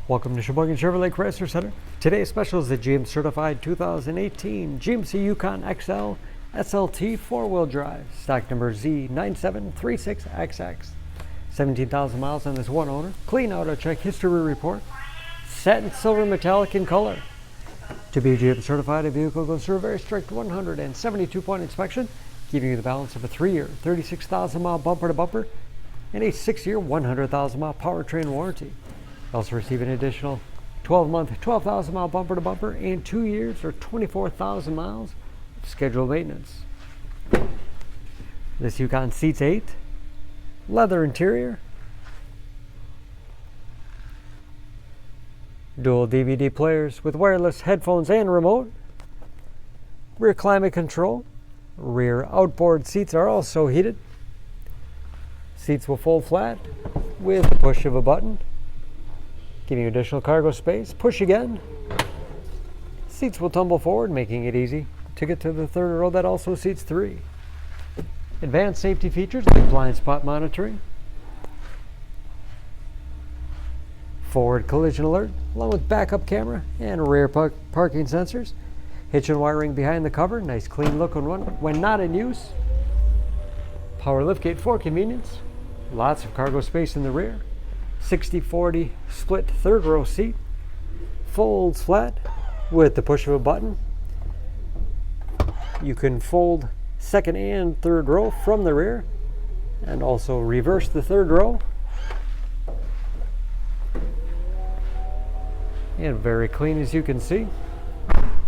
Welcome to Sheboygan Chevrolet Chrysler Center. Today's special is the GM certified 2018 GMC Yukon XL SLT 4-wheel drive, stock number Z9736XX. 17,000 miles on this one owner. Clean auto check history report. Satin silver metallic in color. To be GM certified, a vehicle goes through a very strict 172-point inspection, giving you the balance of a 3-year, 36,000 mile bumper to bumper and a 6-year, 100,000 mile powertrain warranty. Also receive an additional 12-month, 12,000 mile bumper to bumper and 2 years or 24,000 miles of scheduled maintenance. This Yukon seats 8, leather interior, dual DVD players with wireless headphones and remote, rear climate control, rear outboard seats are also heated. Seats will fold flat with the push of a button, giving you additional cargo space. Push again. Seats will tumble forward, making it easy to get to the third row that also seats 3. Advanced safety features like blind spot monitoring, forward collision alert, along with backup camera and rear parking sensors. Hitch and wiring behind the cover, nice clean look when not in use. Power liftgate for convenience. Lots of cargo space in the rear. 60-40 split third row seat. Folds flat with the push of a button. You can fold second and third row from the rear and also reverse the third row. And very clean, as you can see.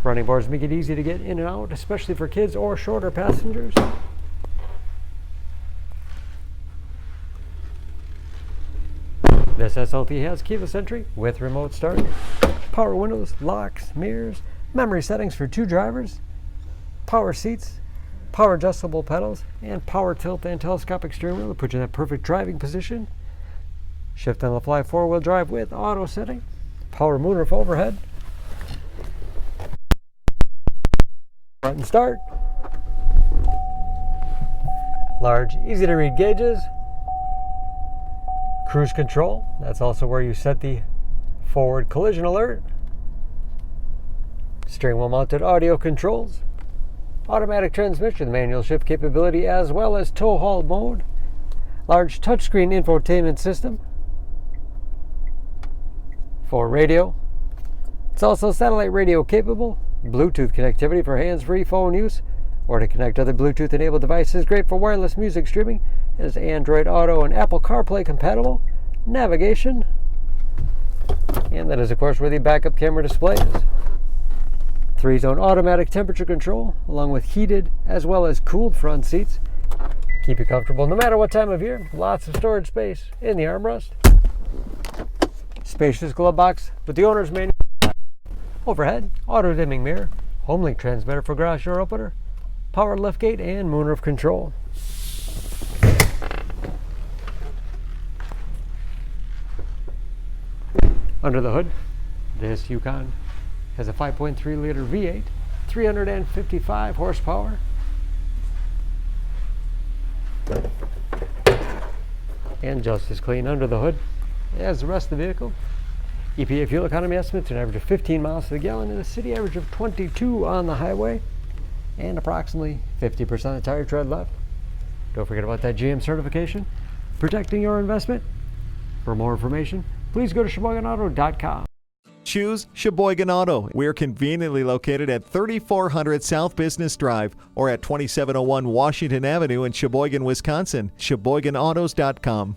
Running boards make it easy to get in and out, especially for kids or shorter passengers. This SLT has keyless entry with remote start, power windows, locks, mirrors, memory settings for 2 drivers, power seats, power adjustable pedals, and power tilt and telescopic steering wheel to put you in that perfect driving position. Shift on the fly 4-wheel drive with auto setting, power moonroof overhead, front and start, large easy to read gauges, cruise control, that's also where you set the forward collision alert, steering wheel mounted audio controls, automatic transmission, manual shift capability, as well as tow haul mode, large touchscreen infotainment system for radio. It's also satellite radio capable, Bluetooth connectivity for hands-free phone use or to connect other Bluetooth enabled devices, great for wireless music streaming. It is Android Auto and Apple CarPlay compatible, navigation, and that is of course where the backup camera display is. 3-zone automatic temperature control along with heated as well as cooled front seats. Keep you comfortable no matter what time of year. Lots of storage space in the armrest. Spacious glove box with the owner's manual. Overhead, auto dimming mirror, home link transmitter for garage door opener, power liftgate and moonroof control. Under the hood, this Yukon has a 5.3 liter V8, 355 horsepower. And just as clean under the hood as the rest of the vehicle. EPA fuel economy estimates an average of 15 miles to the gallon in the city, average of 22 on the highway, and approximately 50% of tire tread left. Don't forget about that GM certification, protecting your investment. For more information, please go to SheboyganAuto.com. Choose Sheboygan Auto. We're conveniently located at 3400 South Business Drive or at 2701 Washington Avenue in Sheboygan, Wisconsin. SheboyganAutos.com.